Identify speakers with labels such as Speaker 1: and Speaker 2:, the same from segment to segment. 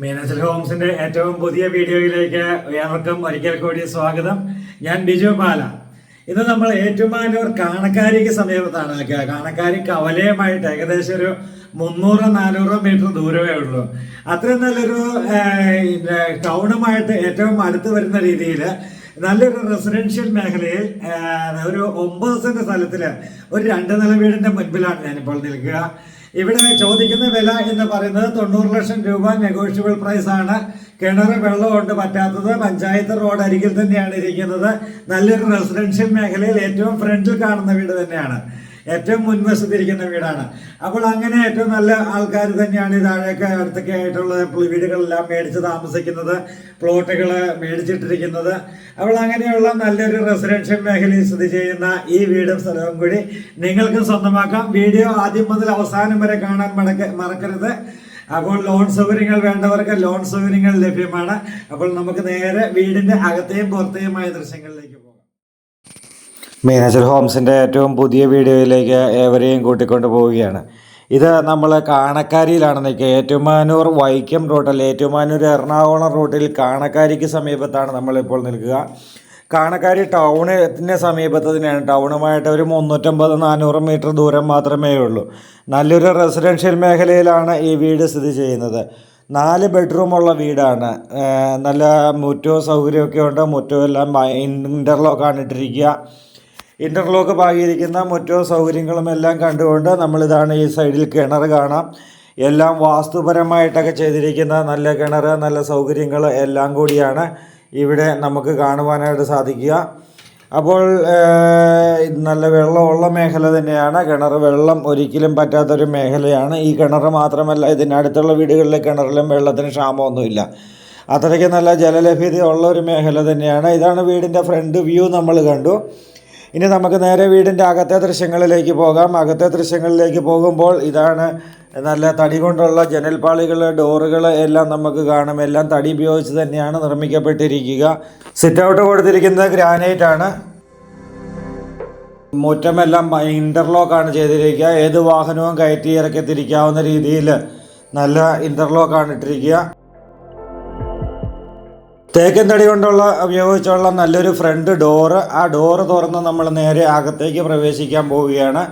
Speaker 1: മീനാച്ചൽ ഹോംസിന്റെ ഏറ്റവും പുതിയ വീഡിയോയിലേക്ക് ഏവർക്കും ഒരിക്കൽ കൂടി സ്വാഗതം. ഞാൻ ബിജു പാല. ഇന്ന് നമ്മൾ ഏറ്റുമാനൂർ കാണക്കാരിക്ക് സമീപത്താണ്. കാണക്കാരി കവലയുമായിട്ട് ഏകദേശം ഒരു 300-400 മീറ്റർ ദൂരമേ ഉള്ളൂ. അത്രയും നല്ലൊരു ടൗണുമായിട്ട് ഏറ്റവും അടുത്ത് വരുന്ന രീതിയിൽ നല്ലൊരു റെസിഡൻഷ്യൽ മേഖലയിൽ ഒരു 9 സെന്റ് സ്ഥലത്തില് ഒരു 2 നില വീടിന്റെ മുൻപിലാണ് ഞാനിപ്പോൾ നിൽക്കുക. ഇവിടെ ചോദിക്കുന്ന വില എന്ന് പറയുന്നത് 90 ലക്ഷം രൂപ നെഗോഷ്യബിൾ പ്രൈസ് ആണ്. കിണർ വെള്ളം കൊണ്ട് പറ്റാത്തത്. പഞ്ചായത്ത് റോഡ് അരികിൽ തന്നെയാണ് ഇരിക്കുന്നത്. നല്ലൊരു റെസിഡൻഷ്യൽ മേഖലയിൽ ഏറ്റവും ഫ്രണ്ടിൽ കാണുന്ന വീട് തന്നെയാണ്. ഏറ്റവും മുൻവശത്തിരിക്കുന്ന വീടാണ്. അപ്പോൾ അങ്ങനെ ഏറ്റവും നല്ല ആൾക്കാർ തന്നെയാണ് ഈ താഴേക്ക് അടുത്തൊക്കെ ആയിട്ടുള്ള വീടുകളെല്ലാം മേടിച്ച് താമസിക്കുന്നത്, പ്ലോട്ടുകൾ മേടിച്ചിട്ടിരിക്കുന്നത്. അപ്പോൾ അങ്ങനെയുള്ള നല്ലൊരു റെസിഡൻഷ്യൽ മേഖലയിൽ സ്ഥിതി ചെയ്യുന്ന ഈ വീടും സ്ഥലവും കൂടി നിങ്ങൾക്കും സ്വന്തമാക്കാം. വീഡിയോ ആദ്യം മുതൽ അവസാനം വരെ കാണാൻ മറക്കരുത്. അപ്പോൾ ലോൺ സൗകര്യങ്ങൾ വേണ്ടവർക്ക് ലോൺ സൗകര്യങ്ങൾ ലഭ്യമാണ്. അപ്പോൾ നമുക്ക് നേരെ വീടിന്റെ അകത്തെയും പുറത്തെയുമായ ദൃശ്യങ്ങളിലേക്ക് പോകാം. മീനാച്ചൽ ഹോംസിൻ്റെ ഏറ്റവും പുതിയ വീഡിയോയിലേക്ക് ഏവരെയും കൂട്ടിക്കൊണ്ട് പോവുകയാണ്. ഇത് നമ്മൾ കാണക്കാരിയിലാണ് നിൽക്കുക. ഏറ്റുമാനൂർ വൈക്കം റൂട്ടിൽ, ഏറ്റുമാനൂർ എറണാകുളം റൂട്ടിൽ കാണക്കാരിക്ക് സമീപത്താണ് നമ്മളിപ്പോൾ നിൽക്കുക. കാണക്കാരി ടൗണിന് സമീപത്ത് തന്നെയാണ്. ടൗണുമായിട്ട് ഒരു 350-400 മീറ്റർ ദൂരം മാത്രമേ ഉള്ളൂ. നല്ലൊരു റെസിഡൻഷ്യൽ മേഖലയിലാണ് ഈ വീട് സ്ഥിതി ചെയ്യുന്നത്. 4 ബെഡ്റൂമുള്ള വീടാണ്. നല്ല മുറ്റവും സൗകര്യമൊക്കെ ഉണ്ട്. മുറ്റവും എല്ലാം ഇൻ്റർലോക്കാണ് ഇട്ടിരിക്കുക. ഇൻ്റർലോക്ക് പാകിയിരിക്കുന്ന മുറ്റവും സൗകര്യങ്ങളും എല്ലാം കണ്ടുകൊണ്ട് നമ്മളിതാണ് ഈ സൈഡിൽ കിണർ കാണാം. എല്ലാം വാസ്തുപരമായിട്ടൊക്കെ ചെയ്തിരിക്കുന്ന നല്ല കിണർ, നല്ല സൗകര്യങ്ങൾ എല്ലാം കൂടിയാണ് ഇവിടെ നമുക്ക് കാണുവാനായിട്ട് സാധിക്കുക. അപ്പോൾ നല്ല വെള്ളമുള്ള മേഖല തന്നെയാണ്. കിണർ വെള്ളം ഒരിക്കലും പറ്റാത്തൊരു മേഖലയാണ്. ഈ കിണർ മാത്രമല്ല, ഇതിനടുത്തുള്ള വീടുകളിലെ കിണറിലും വെള്ളത്തിന് ക്ഷാമമൊന്നുമില്ല. അത്രയ്ക്ക് നല്ല ജലലഭ്യതയുള്ള ഒരു മേഖല തന്നെയാണ്. ഇതാണ് വീടിൻ്റെ ഫ്രണ്ട് വ്യൂ നമ്മൾ കണ്ടു. ഇനി നമുക്ക് നേരെ വീടിൻ്റെ അകത്തെ ദൃശ്യങ്ങളിലേക്ക് പോകാം. അകത്തെ ദൃശ്യങ്ങളിലേക്ക് പോകുമ്പോൾ ഇതാണ് നല്ല തടി കൊണ്ടുള്ള ജനൽപ്പാളികൾ, ഡോറുകൾ എല്ലാം നമുക്ക് കാണാം. എല്ലാം തടി ഉപയോഗിച്ച് തന്നെയാണ് നിർമ്മിക്കപ്പെട്ടിരിക്കുക. സിറ്റ് ഔട്ട് കൊടുത്തിരിക്കുന്നത് ഗ്രാനൈറ്റ് ആണ്. മുറ്റമെല്ലാം ഇൻ്റർലോക്കാണ് ചെയ്തിരിക്കുക. ഏത് വാഹനവും കയറ്റി ഇറക്കി തിരിക്കാവുന്ന രീതിയിൽ നല്ല ഇൻ്റർലോക്കാണ് ഇട്ടിരിക്കുക. തേക്കൻ തടി കൊണ്ടുള്ള ഉപയോഗിച്ചുള്ള നല്ലൊരു ഫ്രണ്ട് ഡോറ്. ആ ഡോറ് തുറന്ന് നമ്മൾ നേരെ അകത്തേക്ക് പ്രവേശിക്കാൻ പോവുകയാണ്.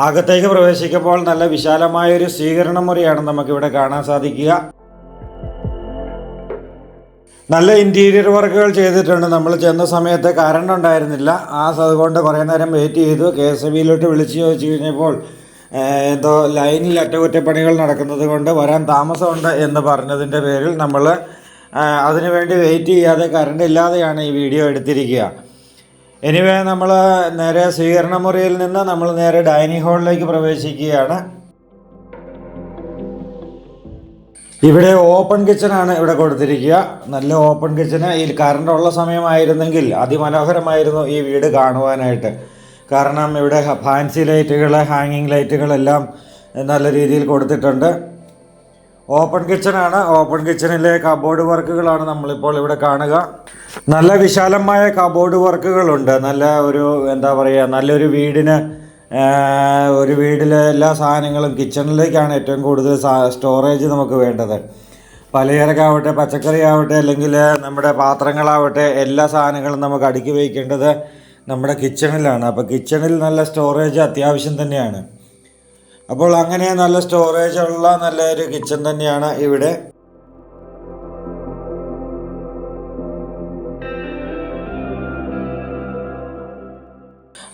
Speaker 1: അകത്തേക്ക് പ്രവേശിക്കുമ്പോൾ നല്ല വിശാലമായൊരു സ്വീകരണ മുറിയാണ് നമുക്കിവിടെ കാണാൻ സാധിക്കുക. നല്ല ഇൻറ്റീരിയർ വർക്കുകൾ ചെയ്തിട്ടുണ്ട്. നമ്മൾ ചെന്ന സമയത്ത് കറണ്ട് ഉണ്ടായിരുന്നില്ല. അതുകൊണ്ട് കുറേ നേരം വെയിറ്റ് ചെയ്തു. KSBയിലോട്ട് വിളിച്ച് ചോദിച്ചു കഴിഞ്ഞപ്പോൾ എന്തോ ലൈനിൽ അറ്റകുറ്റപ്പണികൾ നടക്കുന്നത് കൊണ്ട് വരാൻ താമസമുണ്ട് എന്ന് പറഞ്ഞതിൻ്റെ പേരിൽ നമ്മൾ അതിനുവേണ്ടി വെയിറ്റ് ചെയ്യാതെ കറണ്ട് ഇല്ലാതെയാണ് ഈ വീഡിയോ എടുത്തിരിക്കുക. എനിവേ നമ്മൾ നേരെ സ്വീകരണ മുറിയിൽ നിന്ന് നമ്മൾ നേരെ ഡൈനിങ് ഹാളിലേക്ക് പ്രവേശിക്കുകയാണ്. ഇവിടെ ഓപ്പൺ കിച്ചണാണ് ഇവിടെ കൊടുത്തിരിക്കുക. നല്ല ഓപ്പൺ കിച്ചണ്. ഈ കറണ്ടുള്ള സമയമായിരുന്നെങ്കിൽ അതിമനോഹരമായിരുന്നു ഈ വീട് കാണുവാനായിട്ട്. കാരണം ഇവിടെ ഫാൻസി ലൈറ്റുകൾ, ഹാങ്ങിങ് ലൈറ്റുകളെല്ലാം നല്ല രീതിയിൽ കൊടുത്തിട്ടുണ്ട്. ഓപ്പൺ കിച്ചണാണ്. ഓപ്പൺ കിച്ചണിലെ കബോർഡ് വർക്കുകളാണ് നമ്മളിപ്പോൾ ഇവിടെ കാണുക. നല്ല വിശാലമായ കബോർഡ് വർക്കുകളുണ്ട്. നല്ല ഒരു നല്ലൊരു ഒരു വീടിലെ എല്ലാ സാധനങ്ങളും കിച്ചണിലേക്കാണ് ഏറ്റവും കൂടുതൽ സ്റ്റോറേജ് നമുക്ക് വേണ്ടത്. പലചരക്കാവട്ടെ, പച്ചക്കറി ആവട്ടെ, അല്ലെങ്കിൽ നമ്മുടെ പാത്രങ്ങളാവട്ടെ, എല്ലാ സാധനങ്ങളും നമുക്ക് അടുക്കി വയ്ക്കേണ്ടത് നമ്മുടെ കിച്ചണിലാണ്. അപ്പോൾ കിച്ചണിൽ നല്ല സ്റ്റോറേജ് അത്യാവശ്യം തന്നെയാണ്. അപ്പോൾ അങ്ങനെ നല്ല സ്റ്റോറേജ് ഉള്ള നല്ലൊരു കിച്ചൺ തന്നെയാണ് ഇവിടെ.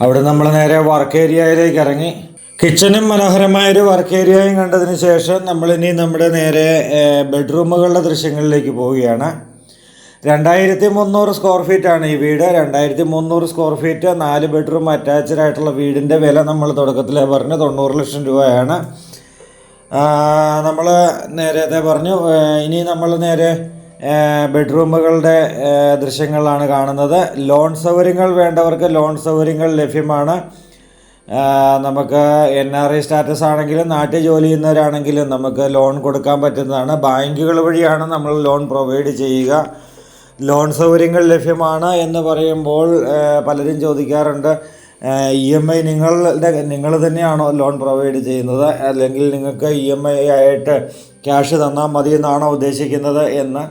Speaker 1: അവിടെ നമ്മൾ നേരെ വർക്ക് ഏരിയയിലേക്ക് ഇറങ്ങി. കിച്ചണും മനോഹരമായൊരു വർക്ക് ഏരിയയും കണ്ടതിന് ശേഷം നമ്മളിനി നമ്മുടെ നേരെ ബെഡ്റൂമുകളുടെ ദൃശ്യങ്ങളിലേക്ക് പോവുകയാണ്. 2300 സ്ക്വയർ ഫീറ്റാണ് ഈ വീട്. 2300 സ്ക്വയർ ഫീറ്റ് 4 ബെഡ്റൂം അറ്റാച്ച്ഡ് ആയിട്ടുള്ള വീടിൻ്റെ വില നമ്മൾ തുടക്കത്തിൽ പറഞ്ഞു 90 ലക്ഷം രൂപയാണ്. നമ്മൾ നേരത്തെ പറഞ്ഞു. ഇനി നമ്മൾ നേരെ ബെഡ്റൂമുകളുടെ ദൃശ്യങ്ങളാണ് കാണുന്നത്. ലോൺ സൗകര്യങ്ങൾ വേണ്ടവർക്ക് ലോൺ സൗകര്യങ്ങൾ ലഭ്യമാണ്. നമുക്ക് NRI സ്റ്റാറ്റസ് ആണെങ്കിലും നാട്ടിൽ ജോലി ചെയ്യുന്നവരാണെങ്കിലും നമുക്ക് ലോൺ കൊടുക്കാൻ പറ്റുന്നതാണ്. ബാങ്കുകൾ വഴിയാണ് നമ്മൾ ലോൺ പ്രൊവൈഡ് ചെയ്യുക. ലോൺ സൗകര്യങ്ങൾ ലഭ്യമാണ് എന്ന് പറയുമ്പോൾ പലരും ചോദിക്കാറുണ്ട്, EMI നിങ്ങൾ തന്നെയാണോ ലോൺ പ്രൊവൈഡ് ചെയ്യുന്നത്, അല്ലെങ്കിൽ നിങ്ങൾക്ക് EMI ആയിട്ട് ക്യാഷ് തന്നാൽ മതി എന്നാണോ ഉദ്ദേശിക്കുന്നത് എന്ന്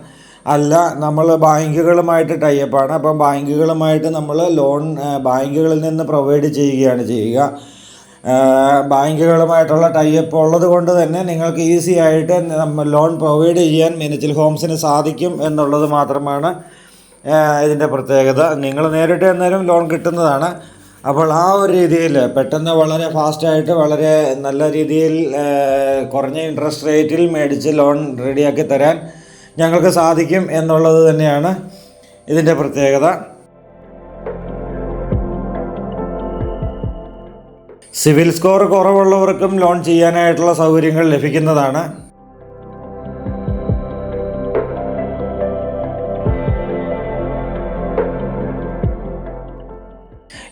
Speaker 1: അല്ല. നമ്മൾ ബാങ്കുകളുമായിട്ട് ടൈപ്പാണ്. അപ്പം ബാങ്കുകളുമായിട്ട് നമ്മൾ ലോൺ ബാങ്കുകളിൽ നിന്ന് പ്രൊവൈഡ് ചെയ്യുകയാണ് ചെയ്യുക. ബാങ്കുകളുമായിട്ടുള്ള ടൈപ്പ് ഉള്ളത് കൊണ്ട് തന്നെ നിങ്ങൾക്ക് ഈസി ആയിട്ട് ലോൺ പ്രൊവൈഡ് ചെയ്യാൻ മീനച്ചിൽ ഹോംസിന് സാധിക്കും എന്നുള്ളത് മാത്രമാണ് ഇതിൻ്റെ പ്രത്യേകത. നിങ്ങൾ നേരിട്ട് അന്നേരം ലോൺ കിട്ടുന്നതാണ്. അപ്പോൾ ആ ഒരു രീതിയിൽ പെട്ടെന്ന് വളരെ ഫാസ്റ്റായിട്ട് വളരെ നല്ല രീതിയിൽ കുറഞ്ഞ ഇൻട്രസ്റ്റ് റേറ്റിൽ മേടിച്ച് ലോൺ റെഡിയാക്കി തരാൻ ഞങ്ങൾക്ക് സാധിക്കും എന്നുള്ളത് തന്നെയാണ് ഇതിൻ്റെ പ്രത്യേകത. സിവിൽ സ്കോർ കുറവുള്ളവർക്കും ലോൺ ചെയ്യാനായിട്ടുള്ള സൗകര്യങ്ങൾ ലഭിക്കുന്നതാണ്.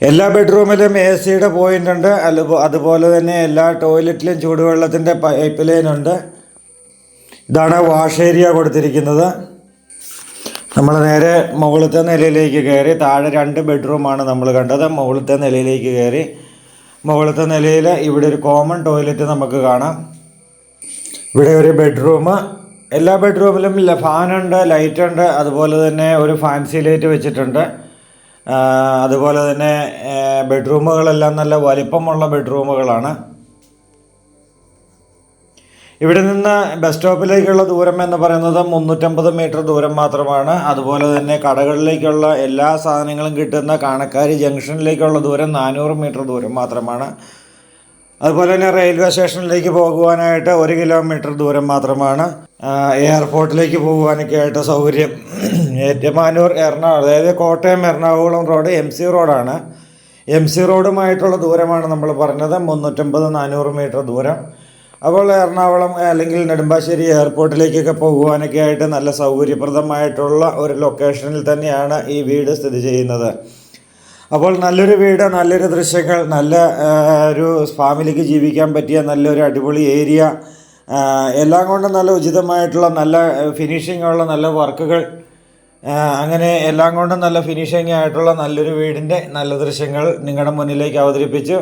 Speaker 1: എല്ലാ ബെഡ്റൂമിലും AC പോയിൻ്റ് ഉണ്ട്. അതുപോലെ തന്നെ എല്ലാ ടോയ്ലറ്റിലും ചൂടുവെള്ളത്തിൻ്റെ പൈപ്പ് ലൈൻ ഉണ്ട്. ഇതാണ് വാഷ് ഏരിയ കൊടുത്തിരിക്കുന്നത്. നമ്മൾ നേരെ മുകളിലത്തെ നിലയിലേക്ക് കയറി, താഴെ 2 ബെഡ്റൂമാണ് നമ്മൾ കണ്ടത്. മുകളിലത്തെ നിലയിലേക്ക് കയറി, മുകളിലത്തെ നിലയിൽ ഇവിടെ ഒരു കോമൺ ടോയ്ലറ്റ് നമുക്ക് കാണാം. ഇവിടെ ഒരു ബെഡ്റൂം. എല്ലാ ബെഡ്റൂമിലും ഫാനുണ്ട്, ലൈറ്റുണ്ട്. അതുപോലെ തന്നെ ഒരു ഫാൻസി ലൈറ്റ് വെച്ചിട്ടുണ്ട്. അതുപോലെ തന്നെ ബെഡ്റൂമുകളെല്ലാം നല്ല വലിപ്പമുള്ള ബെഡ്റൂമുകളാണ്. ഇവിടെ നിന്ന് ബസ് സ്റ്റോപ്പിലേക്കുള്ള ദൂരം എന്ന് പറയുന്നത് 350 മീറ്റർ ദൂരം മാത്രമാണ്. അതുപോലെ തന്നെ കടകളിലേക്കുള്ള എല്ലാ സാധനങ്ങളും കിട്ടുന്ന കാണക്കാരി ജംഗ്ഷനിലേക്കുള്ള ദൂരം 400 മീറ്റർ ദൂരം മാത്രമാണ്. അതുപോലെ തന്നെ റെയിൽവേ സ്റ്റേഷനിലേക്ക് പോകുവാനായിട്ട് 1 കിലോമീറ്റർ ദൂരം മാത്രമാണ്. എയർപോർട്ടിലേക്ക് പോകുവാനൊക്കെ ആയിട്ട് സൗകര്യം. ഏറ്റുമാനൂർ എറണാകുളം, അതായത് കോട്ടയം എറണാകുളം റോഡ് MC റോഡാണ്. MC റോഡുമായിട്ടുള്ള ദൂരമാണ് നമ്മൾ പറഞ്ഞത്, 350-400 മീറ്റർ ദൂരം. അപ്പോൾ എറണാകുളം അല്ലെങ്കിൽ നെടുമ്പാശ്ശേരി എയർപോർട്ടിലേക്കൊക്കെ പോകുവാനൊക്കെ ആയിട്ട് നല്ല സൗകര്യപ്രദമായിട്ടുള്ള ഒരു ലൊക്കേഷനിൽ തന്നെയാണ് ഈ വീട് സ്ഥിതി ചെയ്യുന്നത്. അപ്പോൾ നല്ലൊരു വീട്, നല്ലൊരു ദൃശ്യങ്ങൾ, നല്ല ഒരു ഫാമിലിക്ക് ജീവിക്കാൻ പറ്റിയ നല്ലൊരു അടിപൊളി ഏരിയ, എല്ലാം കൊണ്ടും നല്ല ഉചിതമായിട്ടുള്ള നല്ല ഫിനിഷിംഗ് ഉള്ള നല്ല വർക്കുകൾ, അങ്ങനെ എല്ലാം കൊണ്ടും നല്ല ഫിനിഷിംഗ് ആയിട്ടുള്ള നല്ലൊരു വീടിൻ്റെ നല്ല ദൃശ്യങ്ങൾ നിങ്ങളുടെ മുന്നിലേക്ക് അവതരിപ്പിച്ചു.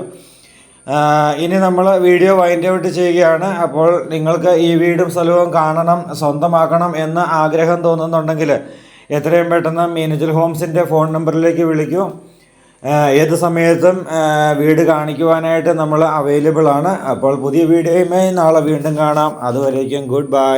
Speaker 1: ഇനി നമ്മൾ വീഡിയോ വൈൻഡ് ഔട്ട് ചെയ്യുകയാണ്. അപ്പോൾ നിങ്ങൾക്ക് ഈ വീടും സ്ഥലവും കാണണം, സ്വന്തമാക്കണം എന്ന് ആഗ്രഹം തോന്നുന്നുണ്ടെങ്കിൽ എത്രയും പെട്ടെന്ന് മീനച്ചിൽ ഹോംസിൻ്റെ ഫോൺ നമ്പറിലേക്ക് വിളിക്കൂ. ഏത് സമയത്തും വീട് കാണിക്കുവാനായിട്ട് നമ്മൾ അവൈലബിൾ ആണ്. അപ്പോൾ പുതിയ വീഡിയോയുമായി നാളെ വീണ്ടും കാണാം. അതുവരേക്കും ഗുഡ് ബൈ.